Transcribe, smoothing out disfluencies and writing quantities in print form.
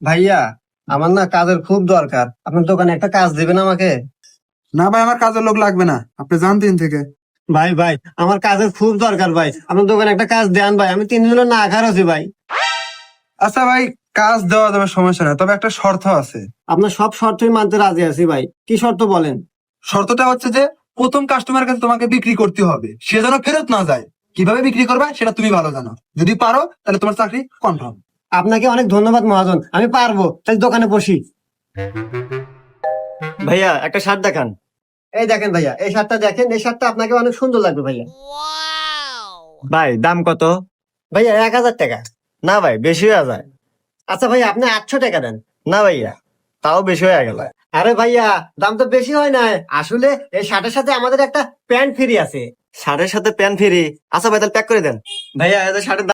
ভাইয়া, আমার না কাজের খুব দরকার, আপনার দোকানে একটা কাজ দিবেন আমাকে? না ভাই, আমার কাজের লোক লাগবে না, আপনি যান 3 থেকে। ভাই ভাই, আমার কাজের খুব দরকার ভাই, আপনার দোকানে একটা কাজ দেন ভাই, আমি 3 দিন হলো না খার আছি ভাই। আচ্ছা ভাই, কাজ দেওয়া যাবে, সমস্যা না, তবে একটা শর্ত আছে। আপনার সব শর্তই মানতে রাজি আছি ভাই, কি শর্ত বলেন? শর্তটা হচ্ছে যে প্রথম কাস্টমারের কাছে তোমাকে বিক্রি করতে হবে, সে যেন ফেরত না যায়। কিভাবে বিক্রি করবে সেটা তুমি ভালো জানো, যদি পারো তাহলে তোমার চাকরি কনফার্ম। আপনাকে অনেক ধন্যবাদ মহাজন, আমি পারবো, তাই দোকানে বসি। ভাইয়া একটা শার্ট দেখান। এই দেখেন ভাইয়া, এই শার্টটা দেখেন, এই শার্টটা আপনাকে অনেক সুন্দর লাগবে ভাইয়া। ভাই দাম কত? ভাইয়া 1000 টাকা। না ভাই, বেশি হয়ে যায়। আচ্ছা ভাইয়া, আপনি 800 টাকা দেন। না ভাইয়া, তাও বেশি হয়ে গেল। আরে ভাইয়া, দাম তো বেশি হয় না, আসলে এই শার্টের সাথে আমাদের একটা প্যান্ট ফ্রি আছে। শার্টের সাথে প্যান্ট ফ্রি? আচ্ছা ভাই, তাহলে প্যাক করে দেন। ভাইয়া, এই শার্টের